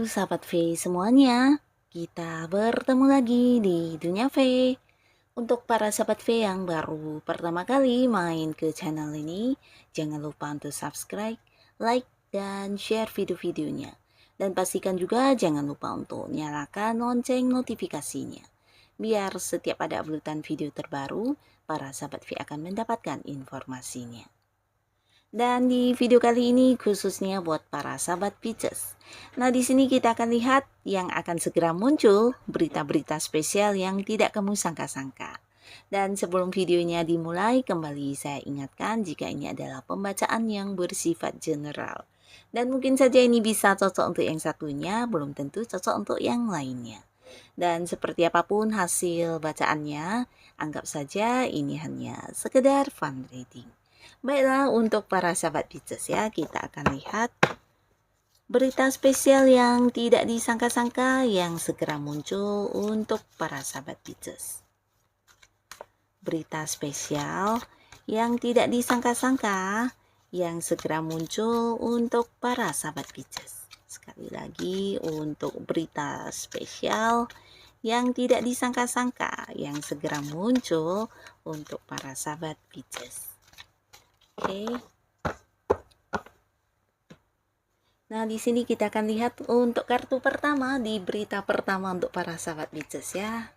sahabat V semuanya, kita bertemu lagi di Dunia V. Untuk para sahabat V yang baru pertama kali main ke channel ini, jangan lupa untuk subscribe, like, dan share video-videonya. Dan pastikan juga jangan lupa untuk nyalakan lonceng notifikasinya. Biar setiap ada uploadan video terbaru, para sahabat V akan mendapatkan informasinya. Dan di video kali ini khususnya buat para sahabat Pisces. Nah, di sini kita akan lihat yang akan segera muncul berita-berita spesial yang tidak kamu sangka-sangka. Dan sebelum videonya dimulai, kembali saya ingatkan jika ini adalah pembacaan yang bersifat general. Dan mungkin saja ini bisa cocok untuk yang satunya, belum tentu cocok untuk yang lainnya. Dan seperti apapun hasil bacaannya, anggap saja ini hanya sekedar fun reading. Baiklah, untuk para sahabat Pisces ya, kita akan lihat berita spesial yang tidak disangka-sangka yang segera muncul untuk para sahabat Pisces. Berita spesial yang tidak disangka-sangka yang segera muncul untuk para sahabat Pisces. Sekali lagi, untuk berita spesial yang tidak disangka-sangka yang segera muncul untuk para sahabat Pisces. Oke. Nah, di sini kita akan lihat untuk kartu pertama di berita pertama untuk para sahabat Pisces ya.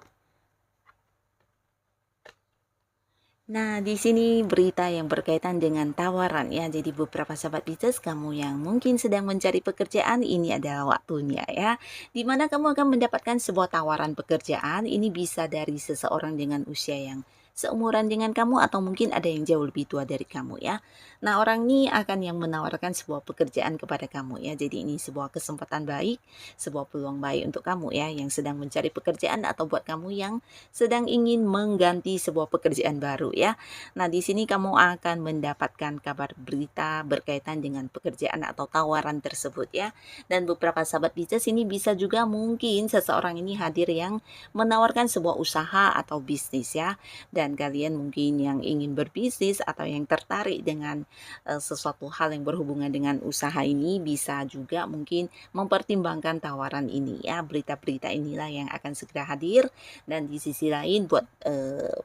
Nah, di sini berita yang berkaitan dengan tawaran ya. Jadi beberapa sahabat Pisces, kamu yang mungkin sedang mencari pekerjaan, ini adalah waktunya ya. Dimana kamu akan mendapatkan sebuah tawaran pekerjaan. Ini bisa dari seseorang dengan usia yang seumuran dengan kamu atau mungkin ada yang jauh lebih tua dari kamu ya. Nah, orang ini akan yang menawarkan sebuah pekerjaan kepada kamu ya. Jadi ini sebuah kesempatan baik, sebuah peluang baik untuk kamu ya yang sedang mencari pekerjaan atau buat kamu yang sedang ingin mengganti sebuah pekerjaan baru ya. Nah, di sini kamu akan mendapatkan kabar berita berkaitan dengan pekerjaan atau tawaran tersebut ya. Dan beberapa sahabat Pisces ini bisa juga mungkin seseorang ini hadir yang menawarkan sebuah usaha atau bisnis ya. Dan kalian mungkin yang ingin berbisnis atau yang tertarik dengan sesuatu hal yang berhubungan dengan usaha ini bisa juga mungkin mempertimbangkan tawaran ini ya. Berita-berita inilah yang akan segera hadir. Dan di sisi lain buat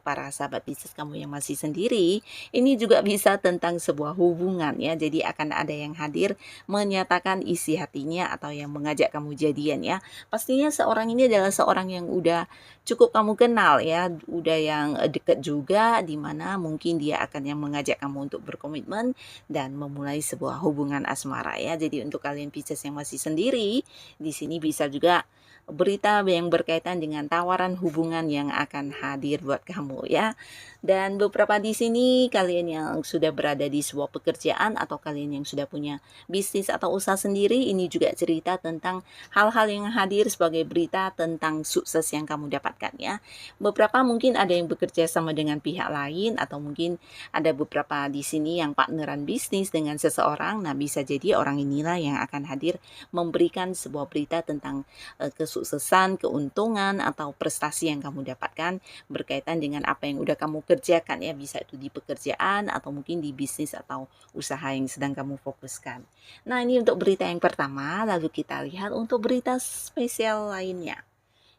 para sahabat Pisces kamu yang masih sendiri, ini juga bisa tentang sebuah hubungan ya. Jadi akan ada yang hadir menyatakan isi hatinya atau yang mengajak kamu jadian ya. Pastinya seorang ini adalah seorang yang udah cukup kamu kenal ya, udah yang dekat juga, dimana mungkin dia akan yang mengajak kamu untuk berkomitmen dan memulai sebuah hubungan asmara ya. Jadi untuk kalian Pisces yang masih sendiri, di sini bisa juga berita yang berkaitan dengan tawaran hubungan yang akan hadir buat kamu ya. Dan beberapa di sini kalian yang sudah berada di sebuah pekerjaan atau kalian yang sudah punya bisnis atau usaha sendiri, ini juga cerita tentang hal-hal yang hadir sebagai berita tentang sukses yang kamu dapatkan ya. Beberapa mungkin ada yang bekerja sama dengan pihak lain atau mungkin ada beberapa di sini yang partneran bisnis dengan seseorang. Nah, bisa jadi orang inilah yang akan hadir memberikan sebuah berita tentang kesuksesan, keuntungan atau prestasi yang kamu dapatkan berkaitan dengan apa yang udah kamu kerjakan ya, bisa itu di pekerjaan atau mungkin di bisnis atau usaha yang sedang kamu fokuskan. Nah, ini untuk berita yang pertama, lalu kita lihat untuk berita spesial lainnya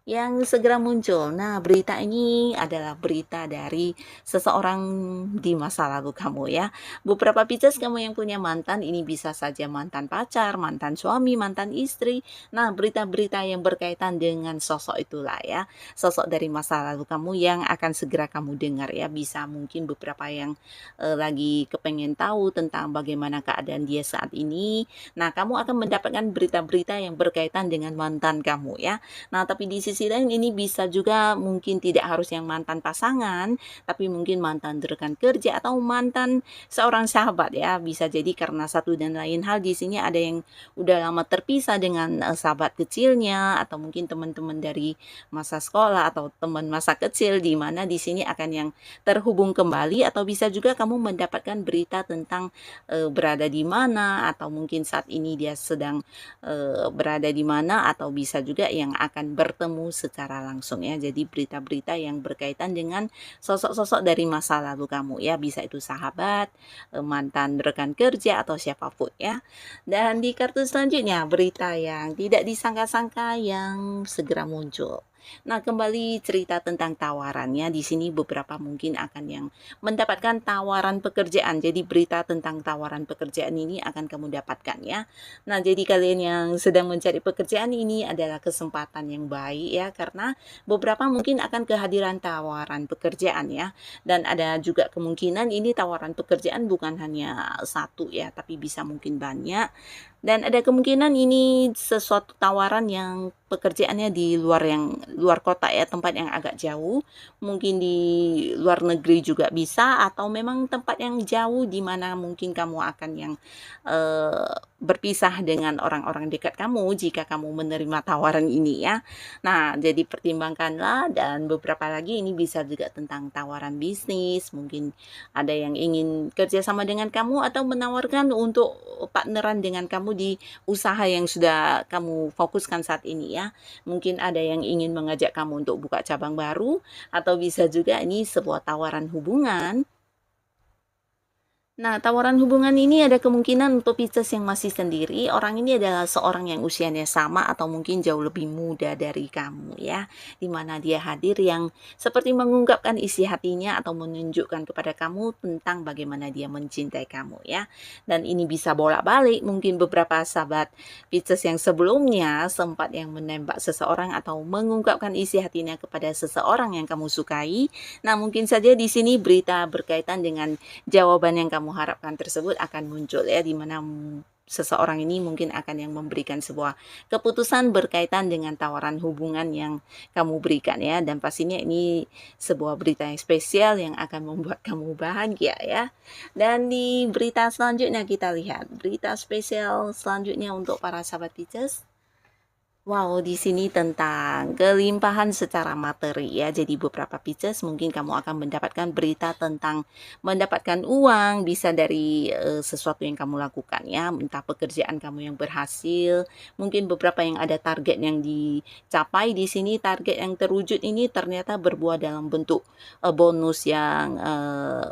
yang segera muncul. Nah, berita ini adalah berita dari seseorang di masa lalu kamu ya. Beberapa Pisces kamu yang punya mantan, ini bisa saja mantan pacar, mantan suami, mantan istri. Nah, berita-berita yang berkaitan dengan sosok itulah ya. Sosok dari masa lalu kamu yang akan segera kamu dengar ya. Bisa mungkin beberapa yang lagi kepengen tahu tentang bagaimana keadaan dia saat ini. Nah, kamu akan mendapatkan berita-berita yang berkaitan dengan mantan kamu ya. Nah, tapi di sisi lain ini bisa juga mungkin tidak harus yang mantan pasangan, tapi mungkin mantan rekan kerja atau mantan seorang sahabat ya. Bisa jadi karena satu dan lain hal di sini ada yang udah lama terpisah dengan sahabat kecilnya atau mungkin teman-teman dari masa sekolah atau teman masa kecil, di mana di sini akan yang terhubung kembali atau bisa juga kamu mendapatkan berita tentang berada di mana atau mungkin saat ini dia sedang berada di mana atau bisa juga yang akan bertemu kamu secara langsung ya. Jadi berita-berita yang berkaitan dengan sosok-sosok dari masa lalu kamu ya, bisa itu sahabat, mantan rekan kerja atau siapapun ya. Dan di kartu selanjutnya berita yang tidak disangka-sangka yang segera muncul. Nah, kembali cerita tentang tawarannya di sini beberapa mungkin akan yang mendapatkan tawaran pekerjaan. Jadi berita tentang tawaran pekerjaan ini akan kamu dapatkan ya. Nah, jadi kalian yang sedang mencari pekerjaan ini adalah kesempatan yang baik ya, karena beberapa mungkin akan kehadiran tawaran pekerjaan ya. Dan ada juga kemungkinan ini tawaran pekerjaan bukan hanya satu ya, tapi bisa mungkin banyak. Dan ada kemungkinan ini sesuatu tawaran yang pekerjaannya di luar kota ya, tempat yang agak jauh, mungkin di luar negeri juga bisa, atau memang tempat yang jauh di mana mungkin kamu akan yang berpisah dengan orang-orang dekat kamu jika kamu menerima tawaran ini ya. Nah, jadi pertimbangkanlah, dan beberapa lagi ini bisa juga tentang tawaran bisnis, mungkin ada yang ingin kerjasama dengan kamu atau menawarkan untuk partneran dengan kamu di usaha yang sudah kamu fokuskan saat ini ya. Mungkin ada yang ingin mengajak kamu untuk buka cabang baru, atau bisa juga ini sebuah tawaran hubungan. Nah, tawaran hubungan ini ada kemungkinan untuk Pisces yang masih sendiri. Orang ini adalah seorang yang usianya sama atau mungkin jauh lebih muda dari kamu ya. Dimana dia hadir yang seperti mengungkapkan isi hatinya atau menunjukkan kepada kamu tentang bagaimana dia mencintai kamu ya. Dan ini bisa bolak-balik, mungkin beberapa sahabat Pisces yang sebelumnya sempat yang menembak seseorang atau mengungkapkan isi hatinya kepada seseorang yang kamu sukai. Nah, mungkin saja di sini berita berkaitan dengan jawaban yang kamu harapkan tersebut akan muncul ya, di mana seseorang ini mungkin akan yang memberikan sebuah keputusan berkaitan dengan tawaran hubungan yang kamu berikan ya, dan pastinya ini sebuah berita yang spesial yang akan membuat kamu bahagia ya. Dan di berita selanjutnya kita lihat berita spesial selanjutnya untuk para sahabat Pisces. Wow, di sini tentang kelimpahan secara materi ya. Jadi beberapa Pisces mungkin kamu akan mendapatkan berita tentang mendapatkan uang, bisa dari sesuatu yang kamu lakukan ya, entah pekerjaan kamu yang berhasil, mungkin beberapa yang ada target yang dicapai di sini, target yang terwujud ini ternyata berbuah dalam bentuk bonus yang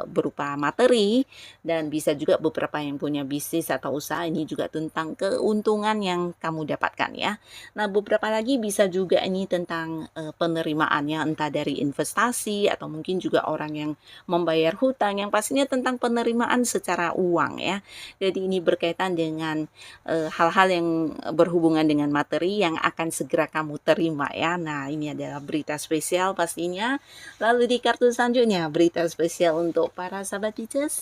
berupa materi, dan bisa juga beberapa yang punya bisnis atau usaha ini juga tentang keuntungan yang kamu dapatkan ya. Nah, beberapa lagi bisa juga ini tentang penerimaannya, entah dari investasi atau mungkin juga orang yang membayar hutang, yang pastinya tentang penerimaan secara uang ya. Jadi ini berkaitan dengan hal-hal yang berhubungan dengan materi yang akan segera kamu terima ya. Nah, ini adalah berita spesial pastinya. Lalu di kartu selanjutnya, berita spesial untuk para sahabat Pisces.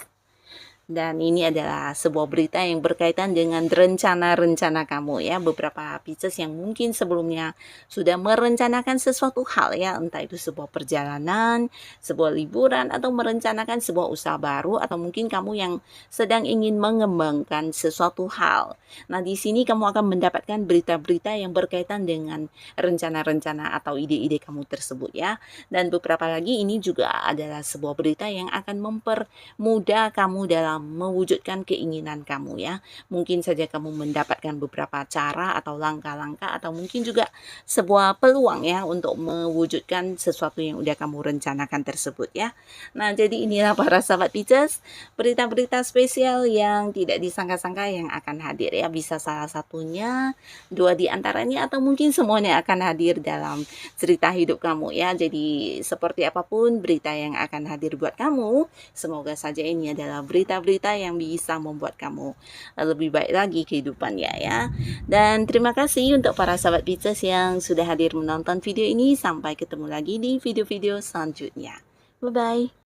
Dan ini adalah sebuah berita yang berkaitan dengan rencana-rencana kamu ya. Beberapa Pisces yang mungkin sebelumnya sudah merencanakan sesuatu hal ya, entah itu sebuah perjalanan, sebuah liburan, atau merencanakan sebuah usaha baru, atau mungkin kamu yang sedang ingin mengembangkan sesuatu hal. Nah, di sini kamu akan mendapatkan berita-berita yang berkaitan dengan rencana-rencana atau ide-ide kamu tersebut ya. Dan beberapa lagi ini juga adalah sebuah berita yang akan mempermudah kamu dalam mewujudkan keinginan kamu ya. Mungkin saja kamu mendapatkan beberapa cara atau langkah-langkah, atau mungkin juga sebuah peluang ya untuk mewujudkan sesuatu yang udah kamu rencanakan tersebut ya. Nah, jadi inilah para sahabat Pisces, berita-berita spesial yang tidak disangka-sangka yang akan hadir ya. Bisa salah satunya, dua di antaranya, atau mungkin semuanya akan hadir dalam cerita hidup kamu ya. Jadi seperti apapun berita yang akan hadir buat kamu, semoga saja ini adalah berita-berita yang bisa membuat kamu lebih baik lagi kehidupannya ya. Dan terima kasih untuk para sahabat Pisces yang sudah hadir menonton video ini. Sampai ketemu lagi di video-video selanjutnya. Bye-bye.